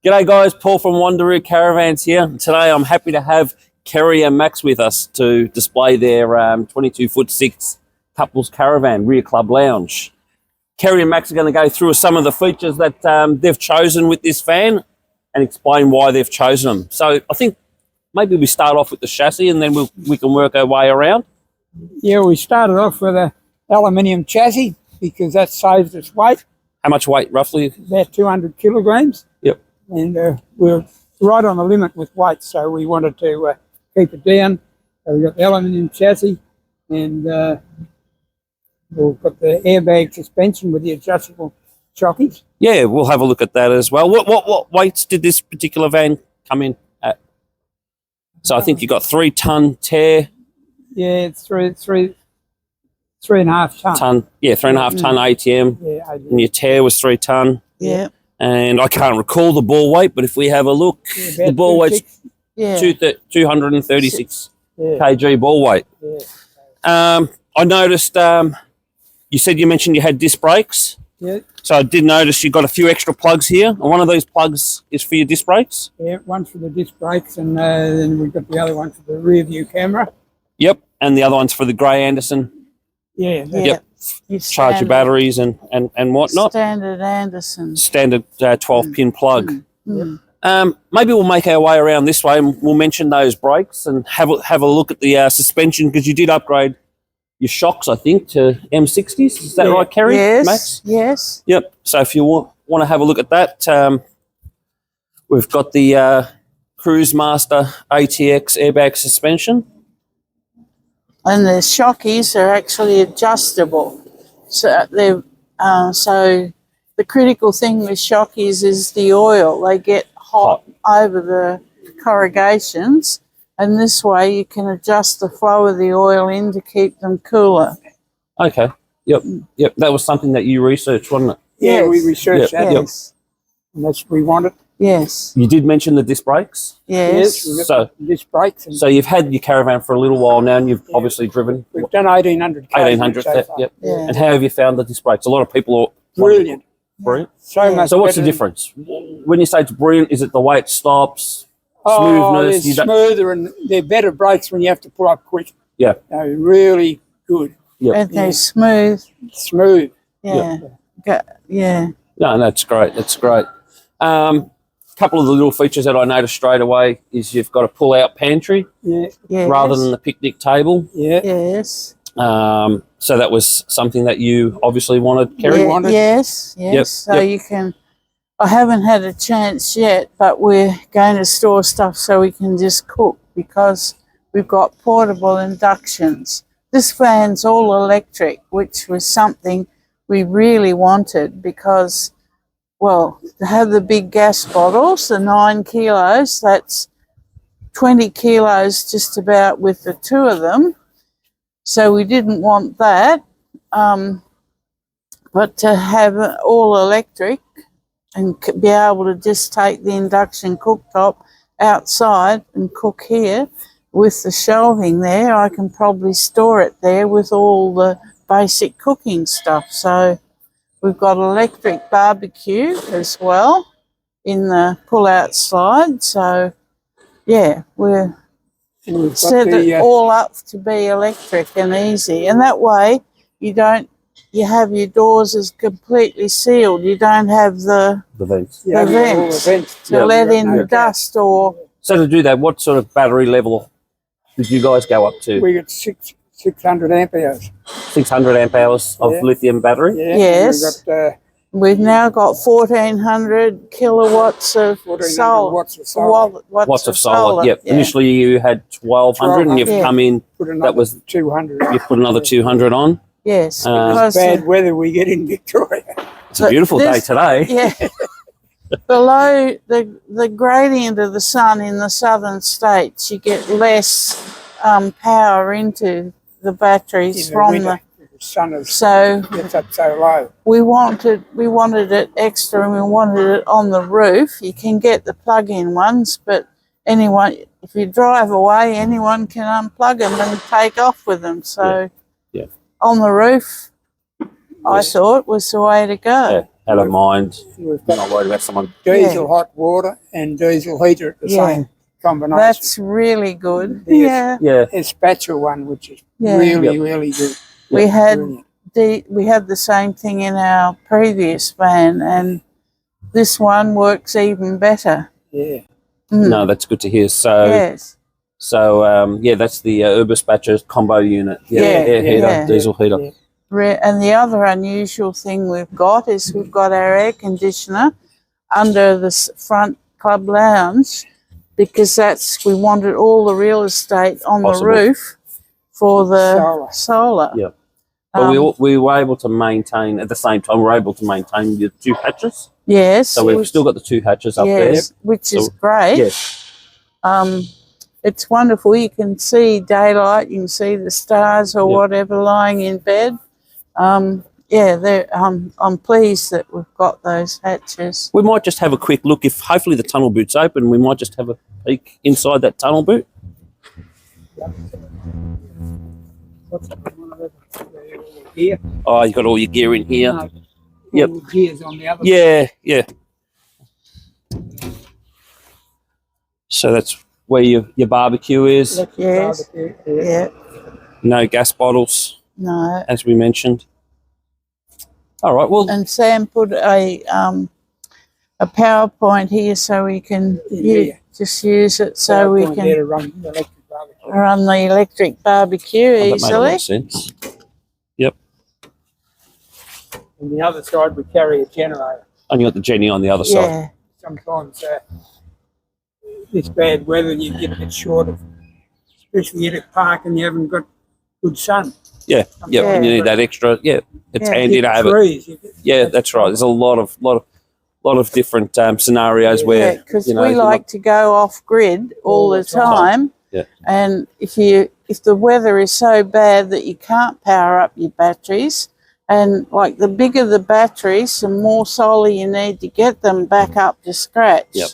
G'day guys, Paul from Wonder Roo Caravans here. Today I'm happy to have Kerry and Max with us to display their 22'6" couples caravan rear club lounge. Kerry and Max are going to go through some of the features that they've chosen with this van and explain why they've chosen them. So I think maybe we start off with the chassis and then we can work our way around. Yeah, we started off with a aluminium chassis because that saves us weight. How much weight roughly? About 200 kilograms. Yep. And we're right on the limit with weight, so we wanted to keep it down. So we got the aluminium chassis, and we've got the airbag suspension with the adjustable chockies. Yeah, we'll have a look at that as well. What weights did this particular van come in at? So I think you got 3 ton tear. Yeah, it's 3.5 ton. Yeah, 3.5 ton ATM. Yeah, ATM. And your tear was 3 ton. Yeah. And I can't recall the ball weight, but if we have a look, the ball weight's 236 kg ball weight. Yeah. I noticed you mentioned you had disc brakes. Yeah. So I did notice you got a few extra plugs here. And one of those plugs is for your disc brakes? Yeah, one for the disc brakes, and then we've got the other one for the rear view camera. Yep. And the other one's for the anderson. Yeah. Yep. Charge your batteries and whatnot. Standard Anderson. Standard 12-pin plug. Mm. Maybe we'll make our way around this way and we'll mention those brakes and have a look at the suspension, because you did upgrade your shocks, I think, to M60s. Is that right, Kerry? Yes. Max? Yes. Yep. So if you want to have a look at that, we've got the Cruise Master ATX airbag suspension. And the shockies are actually adjustable. So so the critical thing with shockies is the oil. They get hot over the corrugations, and this way you can adjust the flow of the oil in to keep them cooler. Okay. Yep. Yep. That was something that you researched, wasn't it? Yeah, Yes. we researched that. Yes. And that's what we wanted. Yes. You did mention the disc brakes. Yes. We've got So- the disc brakes. And So you've had your caravan for a little while now, and you've obviously driven we've done 1,800 km 1,800. so far. Yep. Yeah. And how have you found the disc brakes? A lot of people are Brilliant. Brilliant. So much. So what's the better difference? When you say it's brilliant, is it the way it stops, Oh, smoothness? they're smoother, and they're better brakes when you have to pull up quick. Yeah. They're really good. Yep. And they're smooth. Smooth. Yeah. Yeah. No, that's great. That's great. Couple of the little features that I noticed straight away is you've got a pull-out pantry Yeah. Yes. rather than the picnic table. Yeah. Yes. So that was something that you obviously wanted, Kerry? wanted. Yes. Yes. Yep, So yep. you can. I haven't had a chance yet, but we're going to store stuff so we can just cook, because we've got portable inductions. This van's all electric, which was something we really wanted, because, well, to have the big gas bottles, the 9 kilos, that's 20 kilos just about with the 2 of them. So we didn't want that. But to have it all electric and be able to just take the induction cooktop outside and cook here with the shelving there, I can probably store it there with all the basic cooking stuff. So we've got electric barbecue as well in the pull-out slide. So, yeah, we're And we've set got it all up to be electric and easy. And that way you have your doors as completely sealed. You don't have the vents. yeah, the all vents the vents to let in no the dust or... So to do that, what sort of battery level did you guys go up to? We got 600 amp hours. 600 amp hours of lithium battery? Yeah. Yes. We've got We've now got 1,400 kilowatts of 1,400 solar. watts of solar. Watts of solar. Yep. Yeah. Initially you had 1,200 and you've Yeah. come in, Put another that was, 200. you put another 200 on. Yes, Um, because Bad weather we get in Victoria. It's a beautiful day today. Yeah. Below the gradient of the sun in the southern states, you get less power into the batteries In the from winter, the sun is so gets up so low. we wanted it extra, and we wanted it on the roof. You can get the plug-in ones, but anyone, if you drive away, anyone can unplug them and take off with them. So Yeah. on the roof, I Yes. thought was the way to go. Yeah. I don't mind. We've I'm not got worried about someone. diesel hot water and diesel heater at the same combination. That's really good. The Yeah. Yeah. Espatcha one, which is Yeah. really, really good. We had Brilliant. we had the same thing in our previous van, and this one works even better. Yeah. No, that's good to hear. So, Yes. yeah, that's the 𝗍𝐵𝗱 combo unit. Yeah, air heater, yeah. diesel heater. Yeah. And the other unusual thing we've got is we've got our air conditioner under the front club lounge, because we wanted all the real estate on Possible. the roof for the solar. Yeah. But we were able to maintain, at the same time, we're able to maintain the 2 hatches. Yes. So we've still got the 2 hatches up there. Which is great. Yes. It's wonderful. You can see daylight, you can see the stars or whatever lying in bed. Yeah, I'm pleased that we've got those hatches. We might just have a quick look. If hopefully the tunnel boot's open, we might just have a peek inside that tunnel boot. Gear. Oh, you've got all your gear in here. No, Yep. all the gears on the other Yeah, yeah. So that's where your barbecue is. side. Yes. Barbecue, Yeah. No gas bottles, No. as we mentioned. All right, well, And Sam put a PowerPoint here so we can just use it so we there can to run the electric barbecue. run the electric barbecue that made a lot easily. of sense. Yep. On the other side, we carry a generator. And you got the Jenny on the other side. Yeah. Sometimes this bad weather, you get a bit short of, especially at a park and you haven't got good sun. Yeah, yeah. And you need that extra. Yeah, it's handy to have it. Yeah, that's right. There's a lot of different scenarios where Because you know, we like to go off grid all the time. Yeah. And if the weather is so bad that you can't power up your batteries, and like the bigger the batteries, the more solar you need to get them back up to scratch. Yep.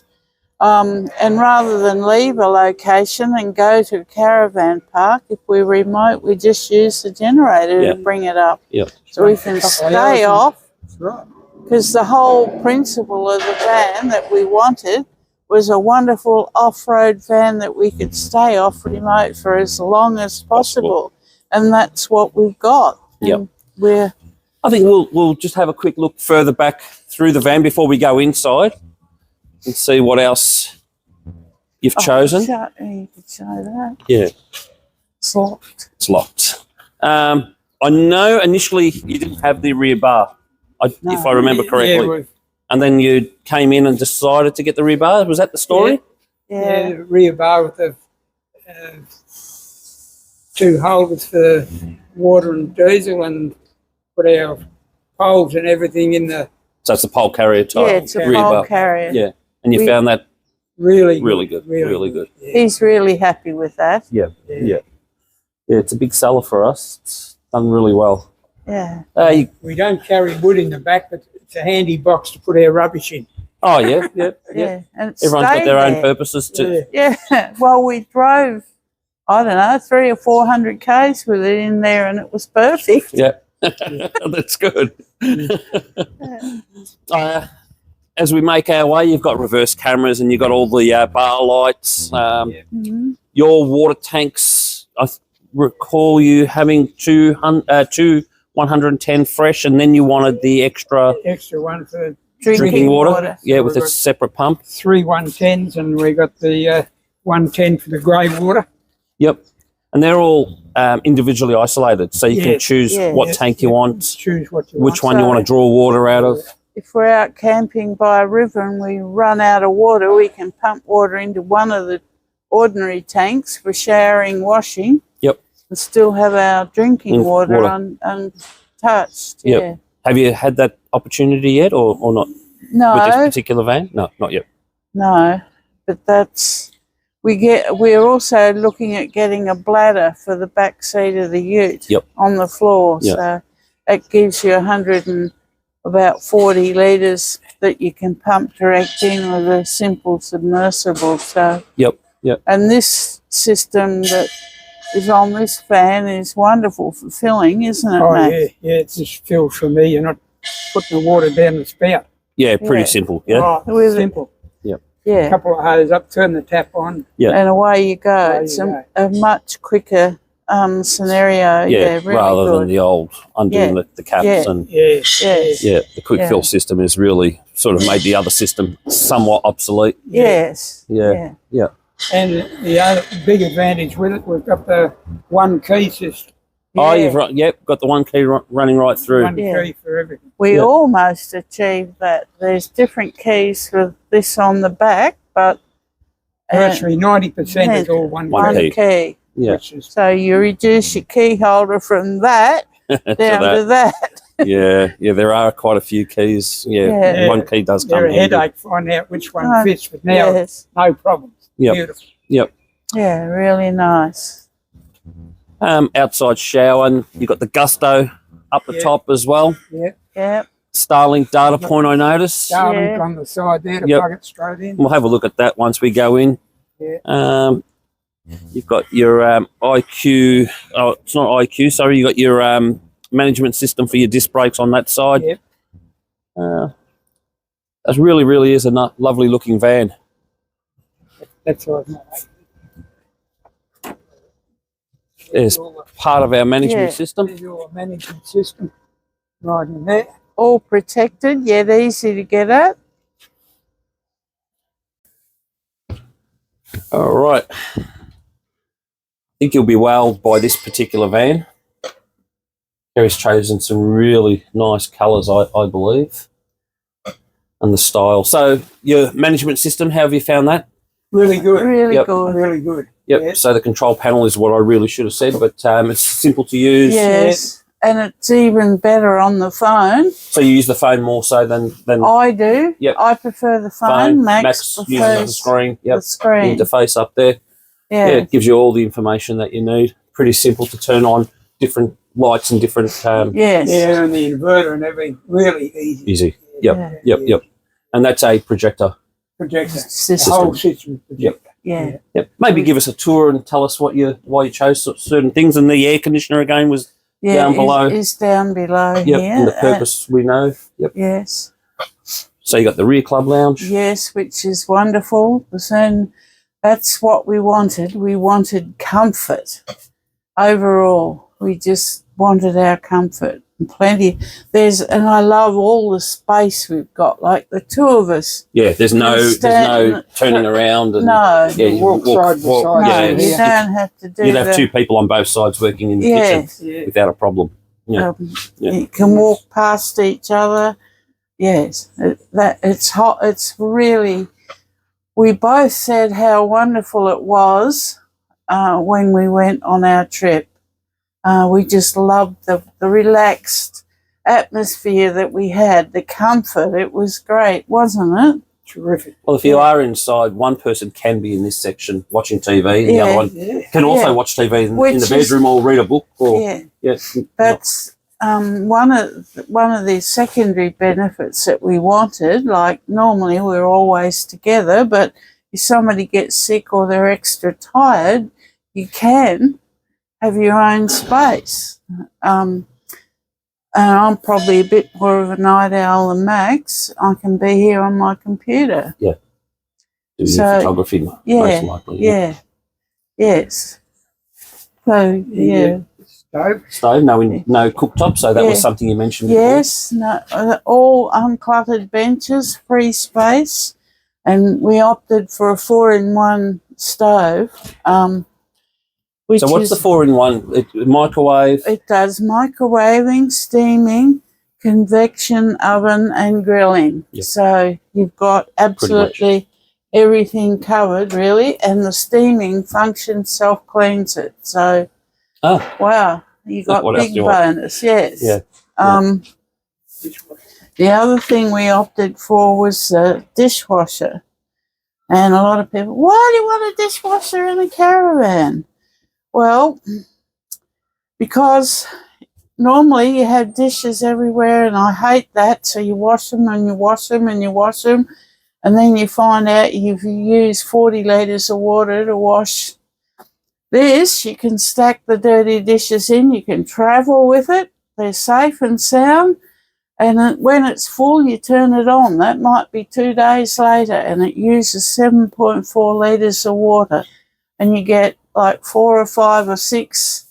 And rather than leave a location and go to a caravan park, if we're remote, we just use the generator to bring it up. Yep. So we can stay off. That's right. Because the whole principle of the van that we wanted was a wonderful off-road van that we could stay off remote for as long as possible. And that's what we've got. Yep. And I think we'll just have a quick look further back through the van before we go inside and see what else you've chosen. You could show that. Yeah. It's locked. It's locked. I know initially you didn't have the rear bar, if I remember correctly. And then you came in and decided to get the rear bar. Was that the story? Yeah, rear bar with the 2 holders for water and diesel, and put our poles and everything in the So it's a pole carrier type. Yeah, it's a rear pole bar. carrier. Yeah. And you found that really good. Really good. Yeah. He's really happy with that. Yeah. Yeah, it's a big seller for us. It's done really well. Yeah. We don't carry wood in the back, but it's a handy box to put our rubbish in. Oh, yeah, yeah, yeah. Yeah. And it Everyone's got stayed their own there. purposes too. Yeah. Well, we drove, I don't know, 300 or 400 Ks with it in there, and it was perfect. Yeah. That's good. As we make our way, you've got reverse cameras and you've got all the bar lights. Your water tanks, I recall you having two 110 fresh, and then you wanted the extra One for drinking water. Yeah, So with we've a got separate pump. 3 110s, and we got the 110 for the grey water. Yep. And they're all individually isolated, so you can choose what tank you want, Choose what you which want. one you want to draw water out of. If we're out camping by a river and we run out of water, we can pump water into one of the ordinary tanks for showering, washing. Yep. And still have our drinking water untouched. Yep. Yeah. Have you had that opportunity yet, or not? No. With this particular van? No, not yet. No, but we're also looking at getting a bladder for the back seat of the ute on the floor. Yep. So it gives you 140 litres that you can pump direct in with a simple submersible. So Yep. and this system that is on this van is wonderful for filling, isn't it, Oh, Max? yeah, it's just filled for me. You're not putting the water down the spout. Yeah, pretty Yeah. simple. Yeah. Right, With it. simple. A Yeah. couple of hose up, turn the tap on. Yeah. And away you go. Away It's you a much quicker scenario. Yeah, really rather good. than the old undoing the caps Yeah. and Yes. the quick fill system has really sort of made the other system somewhat obsolete. Yes. Yeah. Yeah. And the other big advantage with it, we've got the one key system. Oh, Yeah. you've got the one key running right through. One Yeah. key for everything. We almost achieved that. There's different keys with this on the back, but Actually, 90% is all one One key. key. Yeah. Which is, So you reduce your key holder from that down to that. Yeah, there are quite a few keys. Yeah, Yeah. one key does come they're a handy. headache finding out which one Oh, fits, but now Yes. no problems. Yep. Beautiful. Yep. Yeah, really nice. Outside shower, and you've got the Gusto up the Yeah. top as well. Yeah. Yeah. Starlink data point, I noticed. Starlink Yeah. on the side there to Yep. plug it straight in. We'll have a look at that once we go in. Yeah. You've got your IQ. Oh, it's not IQ. Sorry, you've got your management system for your disc brakes on that side. Yep. That really is a lovely looking van. That's right. There's part of our management Yeah. system. There's your management system right in there. All protected, yet easy to get at. All right. I think you'll be wowed by this particular van. Kerry's chosen some really nice colours, I believe, and the style. So your management system, how have you found that? Really good. Really Yep. good. Really good. Yep. Yeah. So the control panel is what I really should have said, but it's simple to use. Yes. And it's even better on the phone. So you use the phone more so than I do. Yep. I prefer the phone. Max uses the prefers screen. the Yep. screen. Interface up there. Yeah. It gives you all the information that you need. Pretty simple to turn on different lights and different Yes. Yeah, and the inverter and everything. Really easy. easy. Yeah. Yep. And that's a projector. Projector. The System. whole system projector. Yeah. Yep. Maybe give us a tour and tell us why you chose certain things. And the air conditioner again was Yeah. down below. Is down below Yep. here. And the purpose we know. Yep. Yes. So you got the rear club lounge. Yes, which is wonderful. So that's what we wanted. We wanted comfort. Overall, we just wanted our comfort. And plenty. And I love all the space we've got. Like the two of us. Yeah. There's no turning around. And, No. Yeah. You Walk side by side. No, Yeah. you don't have to do You'd have the, two people on both sides working in the kitchen Yeah. without a problem. Yeah. Yeah. You can walk past each other. Yes, it's hot. It's really. We both said how wonderful it was when we went on our trip. We just loved the relaxed atmosphere that we had, the comfort. It was great, wasn't it? Terrific. Well, if you are inside, one person can be in this section watching TV, and the other one Yeah. can also Yeah. watch TV in Which the is- bedroom or read a book. Or Yeah. That's one of the secondary benefits that we wanted. Like normally we're always together, but if somebody gets sick or they're extra tired, you can have your own space. And I'm probably a bit more of a night owl than Max. I can be here on my computer. do your So, photography most Yeah, likely. yeah, yes. So yeah. Stove. Stove, no cooktop, so that was Yeah. something you mentioned Yes, no, all uncluttered benches, free space, and we opted for a 4-in-1 stove. Which before. So what's is, the 4-in-1? Microwave? It does microwaving, steaming, convection oven, and grilling. Yep. So you've got absolutely everything covered, really, and the steaming function self-cleans it. So, wow, you got What else big do you want? bonus, yes. Yeah. The other thing we opted for was a dishwasher. And a lot of people, why do you want a dishwasher in a caravan? Well, because normally you have dishes everywhere and I hate that. So you wash them and you wash them and you wash them. And then you find out you've used 40 litres of water to wash this. You can stack the dirty dishes in. You can travel with it. They're safe and sound. And when it's full, you turn it on. That might be 2 days later, and it uses 7.4 litres of water. And you get like 4 or 5 or 6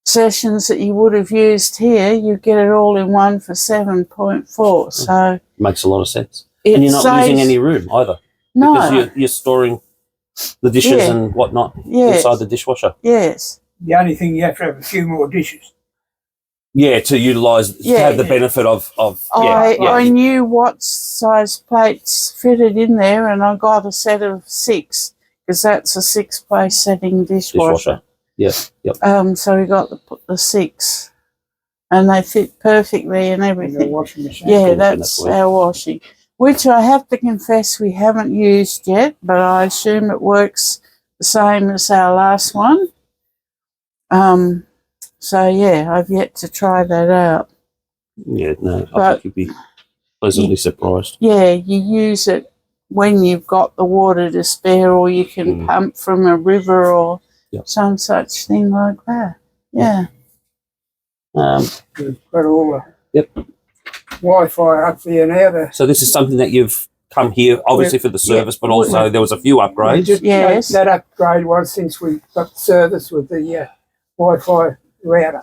sessions that you would have used here. You get it all in one for 7.4. So makes a lot of sense. And you're not losing any room either. No. Because you're storing the dishes and whatnot inside the dishwasher. Yes. The only thing, you have to have a few more dishes. Yeah, to utilise, to have the benefit of I knew what size plates fitted in there, and I got a set of 6, because that's a 6-place setting dishwasher. Yes, yep. So we got the 6, and they fit perfectly and everything. And the washing machine. Yeah, that's our washing, which I have to confess we haven't used yet, but I assume it works the same as our last one. So yeah, I've yet to try that out. Yeah, no, I think you'd be pleasantly surprised. Yeah, you use it when you've got the water to spare, or you can pump from a river or some such thing like that. Yeah. We've got all the Wi-Fi up there now. So this is something that you've come here, obviously for the service, but also there was a few upgrades. Yes. That upgrade was since we got the service with the Wi-Fi router.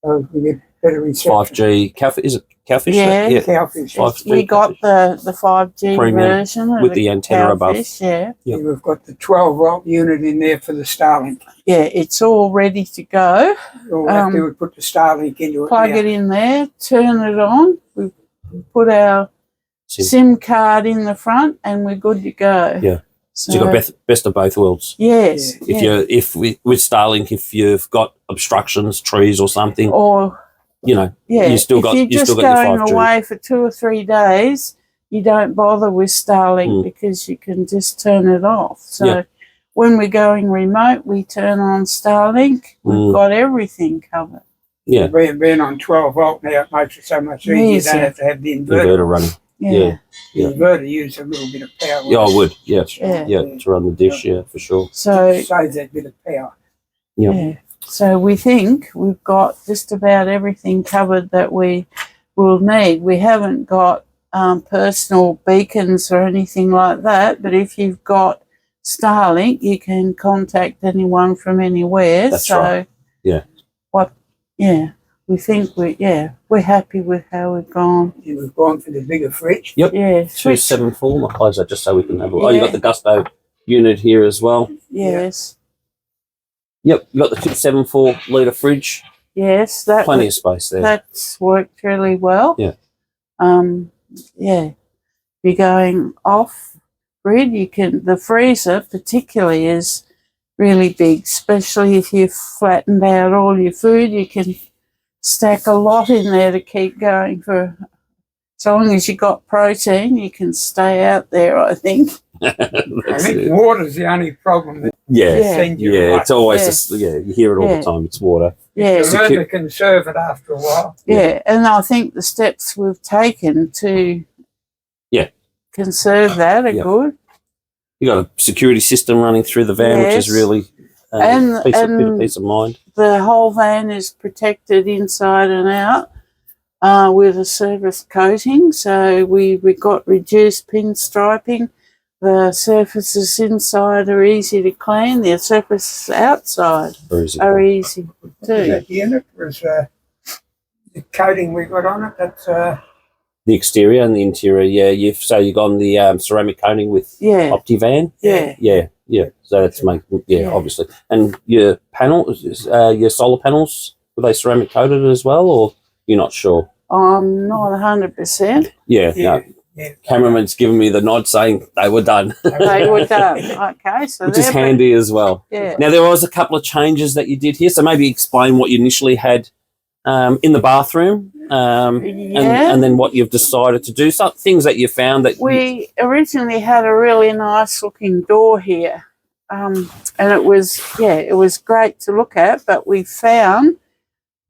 So we get better reception. 5G cowfish, is it cowfish? Yeah, cowfish. 5G we got cowfish. the 5G Premium version with the antenna above. Yeah. Yeah, we've got the 12-volt unit in there for the Starlink. Yeah, it's all ready to go. All we have to do is put the Starlink into it. Plug it in there, turn it on. We put our SIM card in the front, and we're good to go. Yeah. So you've got best of both worlds. Yes. If with Starlink, if you've got obstructions, trees or something, or you still got your 5G. If you're just going away for 2 or 3 days, you don't bother with Starlink because you can just turn it off. So when we're going remote, we turn on Starlink. We've got everything covered. Yeah. Being on 12-volt now, it makes it so much easier. You don't have to have the inverter running. Yeah. The inverter uses a little bit of power. Yeah, I would. Yeah, to run the dish. Yeah, for sure. So it saves that bit of power. Yeah. So we think we've got just about everything covered that we will need. We haven't got personal beacons or anything like that, but if you've got Starlink, you can contact anyone from anywhere. That's right. Yeah. We think we're happy with how we've gone. Yeah, we've gone for the bigger fridge. Yep. Yeah. 274. I'll close that just so we can have a look. Oh, you got the Gusto unit here as well. Yes. Yep. You got the 274 litre fridge. Yes. Plenty of space there. That's worked really well. Yeah. You're going off grid. The freezer particularly is really big, especially if you've flattened out all your food. You can stack a lot in there to keep going for so long as you got protein. You can stay out there, I think. I think water's the only problem. It's always you hear it all the time. It's water. Yeah, you learn to conserve it after a while. Yeah, and I think the steps we've taken to conserve that are good. You got a security system running through the van, which is really peace of mind. The whole van is protected inside and out with a surface coating, so we got reduced pinstriping. The surfaces inside are easy to clean. The surfaces outside are easy too. That unit was the coating we got on it. That's the exterior and the interior. Yeah, you've gone the ceramic coating with OptiVan. Yeah. So that's obviously. And your panels, your solar panels, were they ceramic coated as well, or you're not sure? I'm not 100%. No. Yeah. Cameraman's giving me the nod saying they were done. They were done. Okay, so which is handy as well. Yeah. Now there was a couple of changes that you did here, so maybe explain what you initially had in the bathroom, and then what you've decided to do. Some things that you found that we originally had a really nice looking door here, and it was great to look at, but we found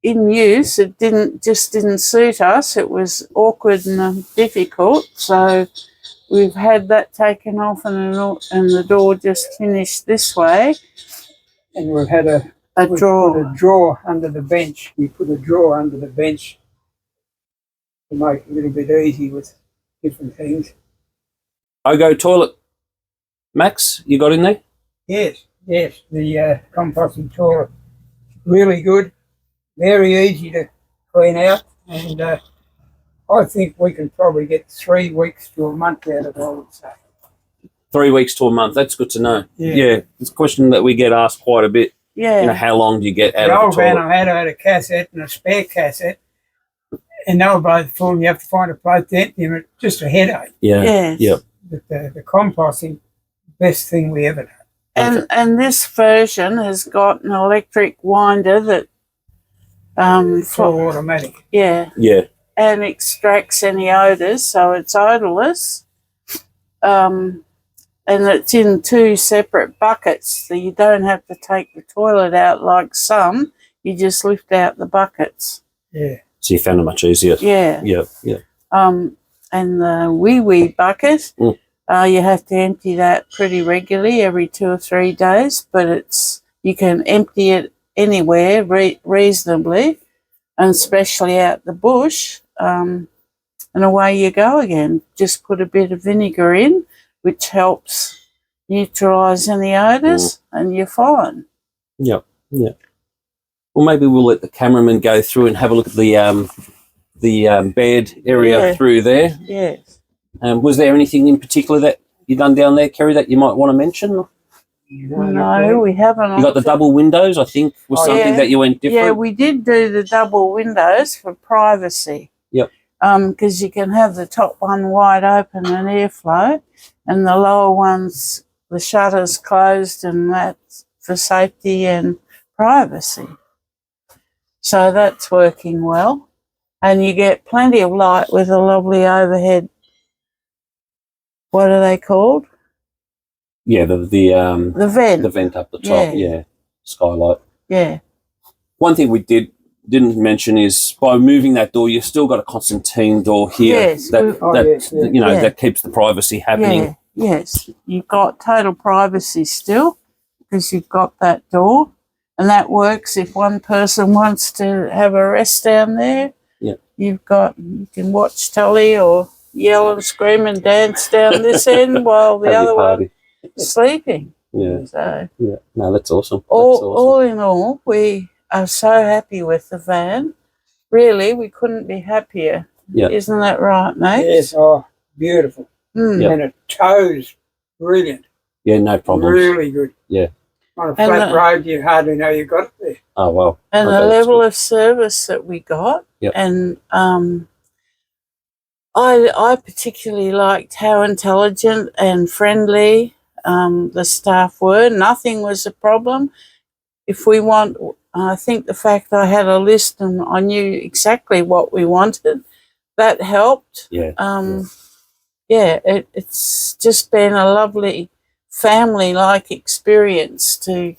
in use it didn't suit us. It was awkward and difficult, so we've had that taken off, and the door just finished this way. And we've had a drawer. Put a drawer under the bench. We put a drawer under the bench to make it a little bit easy with different things. 𝗍𝐿𝐼 toilet, Max, you got in there? Yes, yes, the composting toilet, really good, very easy to clean out, and I think we can probably get 3 weeks to a month out of it, I would say. 3 weeks to a month. That's good to know. Yeah. It's a question that we get asked quite a bit. Yeah. You know, how long do you get out The of old the van toilet? I had a cassette and a spare cassette, and they were both full, and you have to find a place to empty them. It's just a headache. Yeah. Yes. Yeah. But the composting, best thing we ever done. And this version has got an electric winder that It's all automatic. yeah, Yeah. and extracts any odours, so it's odourless. And it's in 2 separate buckets, so you don't have to take the toilet out like some. You just lift out the buckets. Yeah. So you found it much easier. Yeah. Yeah. Yeah. And the wee bucket, you have to empty that pretty regularly, every 2 or 3 days, but you can empty it anywhere reasonably, and especially out the bush, and away you go again. Just put a bit of vinegar in, which helps neutralise any odours, and you're fine. Yeah. Yeah. Well, maybe we'll let the cameraman go through and have a look at the bed area through there. Yes. Was there anything in particular that you done down there, Kerry, that you might want to mention? No, we haven't. You got the double windows, I think, was something that you went different. Yeah, we did do the double windows for privacy. Yep. Because you can have the top one wide open and airflow, and the lower ones, the shutters closed, and that's for safety and privacy. So that's working well. And you get plenty of light with a lovely overhead, what are they called? Yeah, the vent. The vent up the top, yeah. Skylight. Yeah. One thing we didn't mention is by moving that door, you've still got a Constantine door here. Yes. That keeps the privacy happening. Yeah. Yes. You've got total privacy still because you've got that door, and that works if one person wants to have a rest down there. Yeah. You can watch telly or yell and scream and dance down this end while the other one is sleeping. Yeah. So yeah. No, that's awesome. All in all, we are so happy with the van. Really, we couldn't be happier. Yeah. Isn't that right, mate? Yes, beautiful. Mm. Yep. And it tows brilliant. Yeah, no problem. Really good. Yeah. On a flat road, you hardly know you got it there. Oh, well. And the level of service that we got. Yep. And I particularly liked how intelligent and friendly the staff were. Nothing was a problem. If we want, I think the fact I had a list and I knew exactly what we wanted, that helped. Yeah. It's just been a lovely family-like experience to...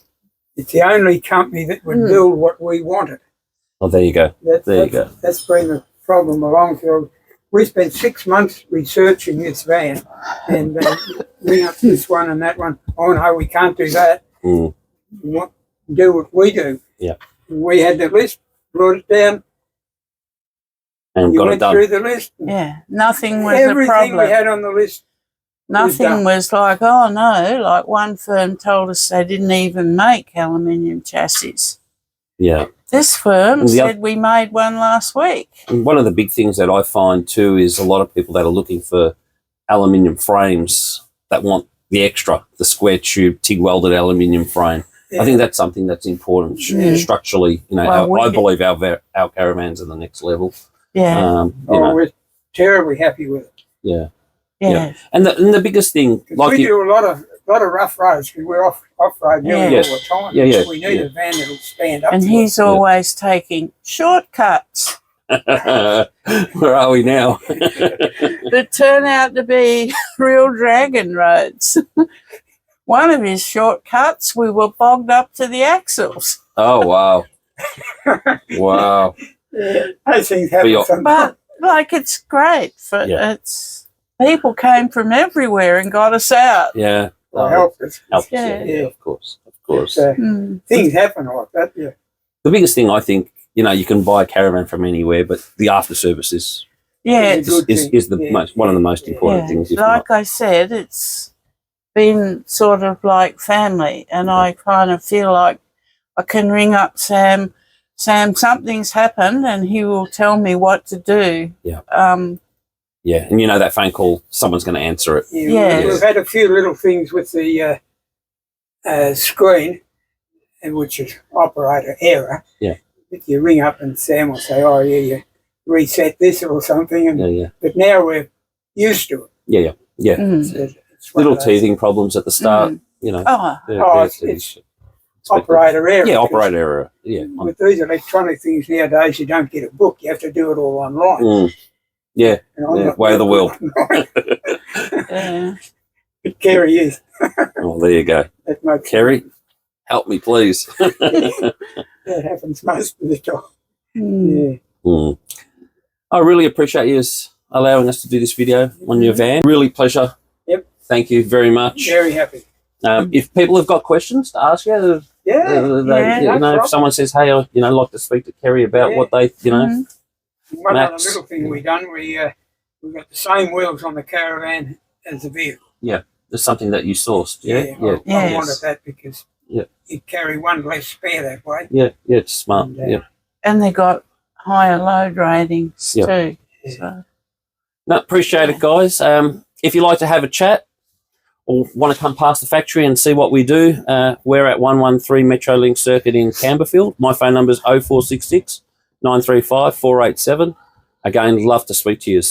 It's the only company that would build what we wanted. Oh, there you go. There you go. That's been the problem along. So we spent 6 months researching this van and ring up this one and that one. Oh, no, we can't do that. Mm. Do what we do. Yeah. We had the list, brought it down. And you got went it done. through the list. Yeah, nothing was a problem. Everything we had on the list. Nothing was like, oh no, like one firm told us they didn't even make aluminium chassis. Yeah. This firm said we made one last week. And one of the big things that I find too is a lot of people that are looking for aluminium frames that want the extra, the square tube, TIG welded aluminium frame. Yeah. I think that's something that's important structurally. You know, I believe our caravans are the next level. Yeah. We're terribly happy with it. Yeah. Yeah. Yeah. And the biggest thing, like we do a lot of rough roads because we're off road nearly all the time. Yeah, yeah. We need a van that'll stand up. And he's always taking shortcuts. Where are we now? That turn out to be real dragon roads. One of his shortcuts, we were bogged up to the axles. Oh wow. Wow. Yeah, those things happen sometimes. But like it's great for people came from everywhere and got us out. Yeah. Helped us. Yeah, of course. Of course. Things happen like that, yeah. The biggest thing I think, you know, you can buy a caravan from anywhere, but the after service is Yeah, It's a good thing. is the Yeah. most, one of the most important yeah. things. If Like not. I said, it's been sort of like family, and I kind of feel like I can ring up Sam. Sam, something's happened, and he will tell me what to do. Yeah. Yeah, and you know that phone call, someone's going to answer it. Yeah. We've had a few little things with the screen, and which is operator error. Yeah. If you ring up and Sam will say, "Oh yeah, you reset this or something," and Yeah. but now we're used to it. Yeah. It's one Little of those- teething problems at the start, you know. Oh, it's operator error. Yeah, because operator error. Yeah. With these electronic things nowadays, you don't get a book. You have to do it all online. Mm. Yeah. And I'm Yeah, not way of the good world. online. yeah. But Kerry is. Oh, there you go. That makes Kerry, help me, please. that happens most of the time. Mm. Yeah. Mm. I really appreciate you allowing us to do this video on your van. Really pleasure. Yep. Thank you very much. Very happy. If people have got questions to ask you, Yeah. you know, if someone says, "Hey, I like to speak to Kerry about what they, you know." Mm. One Max. other little thing we done, we got the same wheels on the caravan as the vehicle. There's something that you sourced. Yeah. I Yes. wanted that because Yeah. you carry one less spare that way. Yeah. It's smart. And, Yeah. And they got higher load ratings Yeah. too. Yeah. So, No, appreciate it, guys. If you like to have a chat or want to come past the factory and see what we do, we're at 113 Metrolink Circuit in Campbellfield. My phone number is 0466 935 487. Again, love to speak to you.